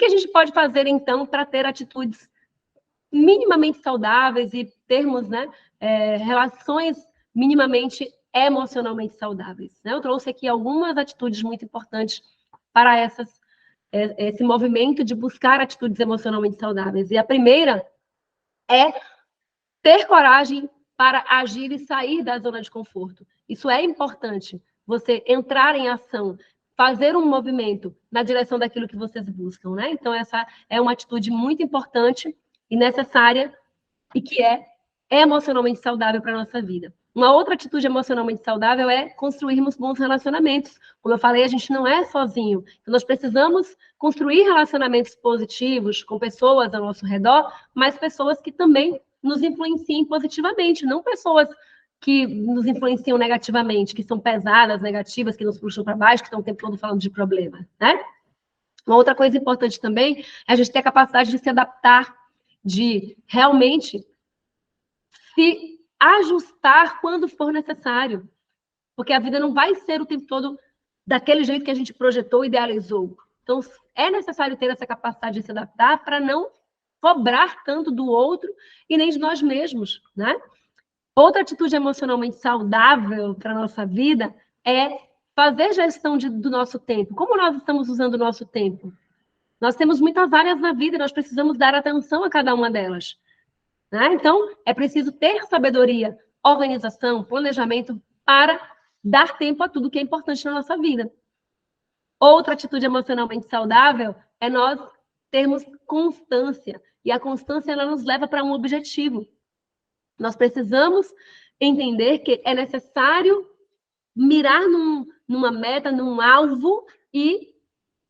que a gente pode fazer, então, para ter atitudes minimamente saudáveis e termos, né, relações minimamente emocionalmente saudáveis, né? Eu trouxe aqui algumas atitudes muito importantes para esse movimento de buscar atitudes emocionalmente saudáveis. E a primeira é ter coragem para agir e sair da zona de conforto. Isso é importante, você entrar em ação, fazer um movimento na direção daquilo que vocês buscam, né? Então, essa é uma atitude muito importante e necessária e que é emocionalmente saudável para a nossa vida. Uma outra atitude emocionalmente saudável é construirmos bons relacionamentos. Como eu falei, a gente não é sozinho. Então, nós precisamos construir relacionamentos positivos com pessoas ao nosso redor, mas pessoas que também nos influenciem positivamente, não pessoas que nos influenciam negativamente, que são pesadas, negativas, que nos puxam para baixo, que estão o tempo todo falando de problema, né? Uma outra coisa importante também é a gente ter a capacidade de se adaptar, de realmente se ajustar quando for necessário. Porque a vida não vai ser o tempo todo daquele jeito que a gente projetou, idealizou. Então, é necessário ter essa capacidade de se adaptar para não cobrar tanto do outro e nem de nós mesmos, né? Outra atitude emocionalmente saudável para a nossa vida é fazer gestão do nosso tempo. Como nós estamos usando o nosso tempo? Nós temos muitas áreas na vida, nós precisamos dar atenção a cada uma delas, né? Então, é preciso ter sabedoria, organização, planejamento para dar tempo a tudo que é importante na nossa vida. Outra atitude emocionalmente saudável é nós termos constância. E a constância ela nos leva para um objetivo. Nós precisamos entender que é necessário mirar numa meta, num alvo e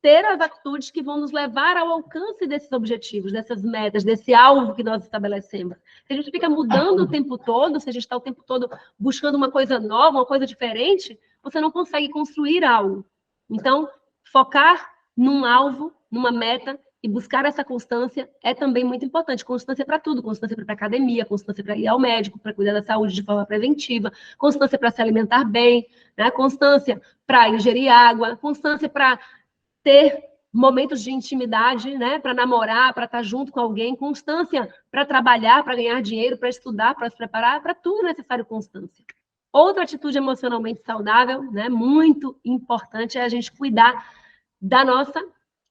ter as atitudes que vão nos levar ao alcance desses objetivos, dessas metas, desse alvo que nós estabelecemos. Se a gente fica mudando o tempo todo, se a gente está o tempo todo buscando uma coisa nova, uma coisa diferente, você não consegue construir algo. Então, focar num alvo, numa meta e buscar essa constância é também muito importante. Constância para tudo, constância para academia, constância para ir ao médico, para cuidar da saúde de forma preventiva, constância para se alimentar bem, né? Constância para ingerir água, constância para ter momentos de intimidade, né, para namorar, para estar junto com alguém, constância para trabalhar, para ganhar dinheiro, para estudar, para se preparar, para tudo é necessário constância. Outra atitude emocionalmente saudável, né, muito importante, é a gente cuidar da nossa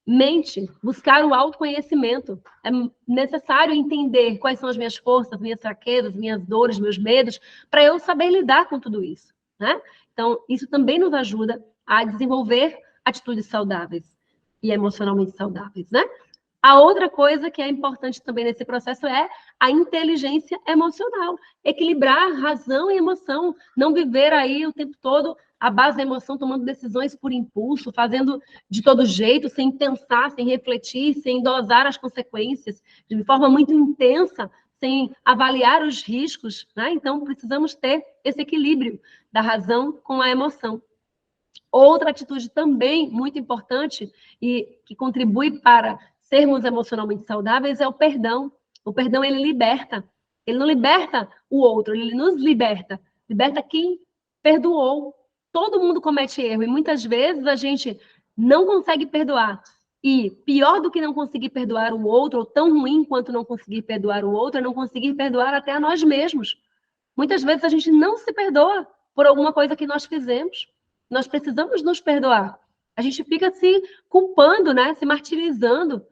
mente, buscar o autoconhecimento. É necessário entender quais são as minhas forças, minhas fraquezas, minhas dores, meus medos, para eu saber lidar com tudo isso, né? Então, isso também nos ajuda a desenvolver atitudes saudáveis e emocionalmente saudáveis, né? A outra coisa que é importante também nesse processo é a inteligência emocional. Equilibrar razão e emoção. Não viver aí o tempo todo à base da emoção, tomando decisões por impulso, fazendo de todo jeito, sem pensar, sem refletir, sem dosar as consequências, de forma muito intensa, sem avaliar os riscos, né? Então, precisamos ter esse equilíbrio da razão com a emoção. Outra atitude também muito importante e que contribui para sermos emocionalmente saudáveis é o perdão. O perdão, ele liberta. Ele não liberta o outro, ele nos liberta. Liberta quem perdoou. Todo mundo comete erro e muitas vezes a gente não consegue perdoar. E pior do que não conseguir perdoar o outro, ou tão ruim quanto não conseguir perdoar o outro, é não conseguir perdoar até a nós mesmos. Muitas vezes a gente não se perdoa por alguma coisa que nós fizemos. Nós precisamos nos perdoar. A gente fica se culpando, né? Se martirizando.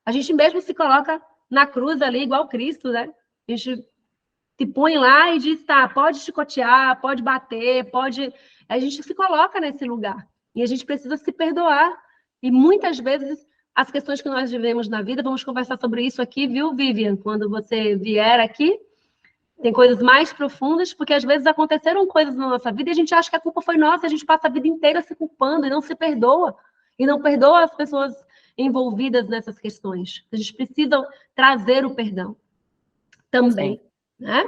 A gente mesmo se coloca na cruz ali, igual Cristo, né? A gente se põe lá e diz, tá, pode chicotear, pode bater, pode... A gente se coloca nesse lugar. E a gente precisa se perdoar. E muitas vezes as questões que nós vivemos na vida, vamos conversar sobre isso aqui, viu, Vivian? Quando você vier aqui, tem coisas mais profundas, porque às vezes aconteceram coisas na nossa vida e a gente acha que a culpa foi nossa, e a gente passa a vida inteira se culpando e não se perdoa. E não perdoa as pessoas envolvidas nessas questões. A gente precisa trazer o perdão também, né?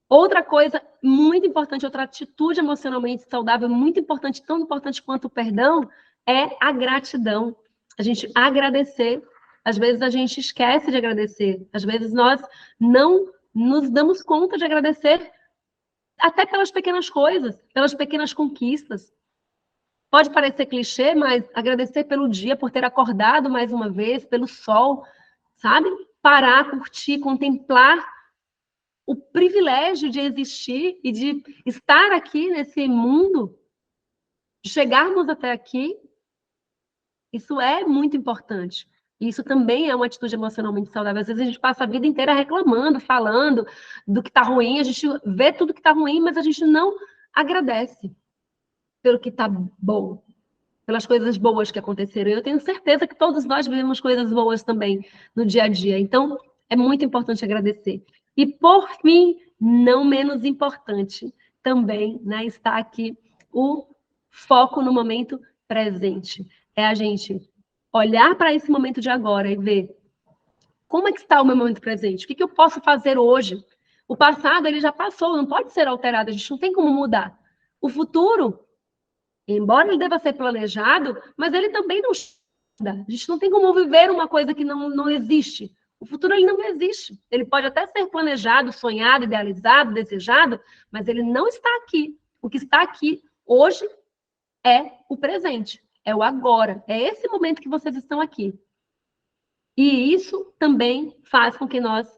Outra coisa muito importante, outra atitude emocionalmente saudável, muito importante, tão importante quanto o perdão, é a gratidão. A gente agradecer. Às vezes a gente esquece de agradecer. Às vezes nós não nos damos conta de agradecer até pelas pequenas coisas, pelas pequenas conquistas. Pode parecer clichê, mas agradecer pelo dia, por ter acordado mais uma vez, pelo sol, sabe? Parar, curtir, contemplar o privilégio de existir e de estar aqui nesse mundo, de chegarmos até aqui, isso é muito importante. E isso também é uma atitude emocionalmente saudável. Às vezes a gente passa a vida inteira reclamando, falando do que está ruim, a gente vê tudo que está ruim, mas a gente não agradece pelo que está bom, pelas coisas boas que aconteceram. Eu tenho certeza que todos nós vivemos coisas boas também no dia a dia. Então, é muito importante agradecer. E, por fim, não menos importante, também, né, está aqui o foco no momento presente. É a gente olhar para esse momento de agora e ver como é que está o meu momento presente, o que eu posso fazer hoje. O passado, ele já passou, não pode ser alterado, a gente não tem como mudar. O futuro, embora ele deva ser planejado, mas ele também não muda. A gente não tem como viver uma coisa que não existe. O futuro, ele não existe. Ele pode até ser planejado, sonhado, idealizado, desejado, mas ele não está aqui. O que está aqui hoje é o presente, é o agora, é esse momento que vocês estão aqui. E isso também faz com que nós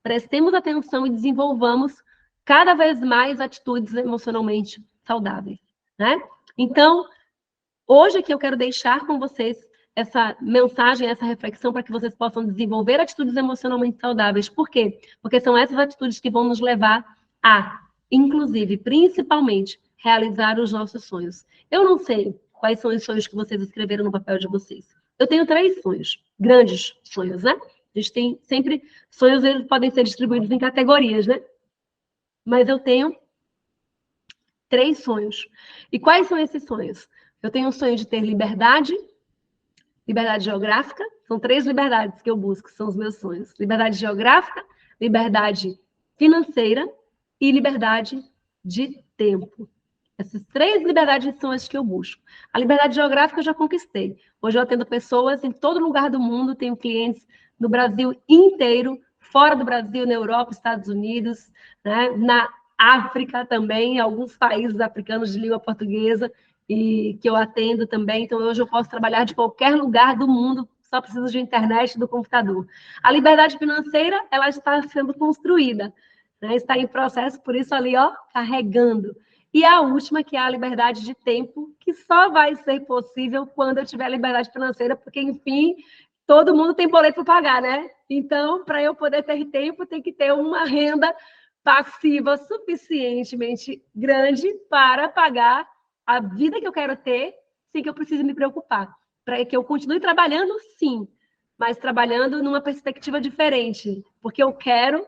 prestemos atenção e desenvolvamos cada vez mais atitudes emocionalmente saudáveis, né? Então, hoje aqui eu quero deixar com vocês essa mensagem, essa reflexão para que vocês possam desenvolver atitudes emocionalmente saudáveis. Por quê? Porque são essas atitudes que vão nos levar a, inclusive, principalmente, realizar os nossos sonhos. Eu não sei quais são os sonhos que vocês escreveram no papel de vocês. Eu tenho 3 sonhos, grandes sonhos, né? A gente tem sempre sonhos, eles podem ser distribuídos em categorias, né? Mas eu tenho 3 sonhos. E quais são esses sonhos? Eu tenho um sonho de ter liberdade, liberdade geográfica, são 3 liberdades que eu busco, são os meus sonhos. Liberdade geográfica, liberdade financeira e liberdade de tempo. Essas 3 liberdades são as que eu busco. A liberdade geográfica eu já conquistei. Hoje eu atendo pessoas em todo lugar do mundo, tenho clientes no Brasil inteiro, fora do Brasil, na Europa, Estados Unidos, né? Na África também, alguns países africanos de língua portuguesa, e que eu atendo também. Então, hoje eu posso trabalhar de qualquer lugar do mundo, só preciso de internet e do computador. A liberdade financeira, ela está sendo construída, né? Está em processo, por isso ali, ó, carregando. E a última, que é a liberdade de tempo, que só vai ser possível quando eu tiver liberdade financeira, porque, enfim, todo mundo tem boleto para pagar, né? Então, para eu poder ter tempo, tem que ter uma renda passiva suficientemente grande para pagar a vida que eu quero ter, sem que eu precise me preocupar. Para que eu continue trabalhando, sim, mas trabalhando numa perspectiva diferente, porque eu quero,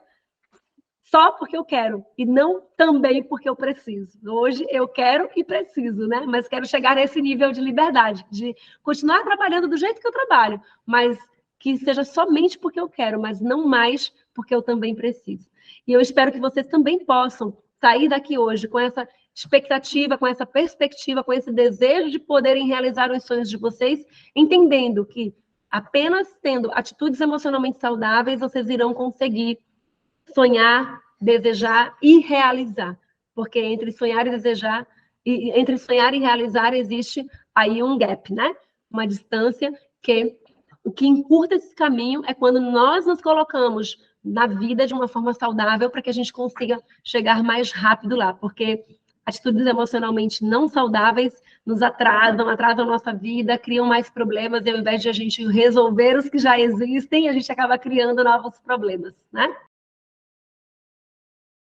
só porque eu quero, e não também porque eu preciso. Hoje eu quero e preciso, né? Mas quero chegar nesse nível de liberdade, de continuar trabalhando do jeito que eu trabalho, mas que seja somente porque eu quero, mas não mais porque eu também preciso. E eu espero que vocês também possam sair daqui hoje com essa expectativa, com essa perspectiva, com esse desejo de poderem realizar os sonhos de vocês, entendendo que apenas tendo atitudes emocionalmente saudáveis, vocês irão conseguir sonhar, desejar e realizar. Porque entre sonhar e desejar, entre sonhar e realizar, existe aí um gap, né? Uma distância que o que encurta esse caminho é quando nós nos colocamos na vida de uma forma saudável para que a gente consiga chegar mais rápido lá, porque atitudes emocionalmente não saudáveis nos atrasam a nossa vida, criam mais problemas, e ao invés de a gente resolver os que já existem, a gente acaba criando novos problemas, né?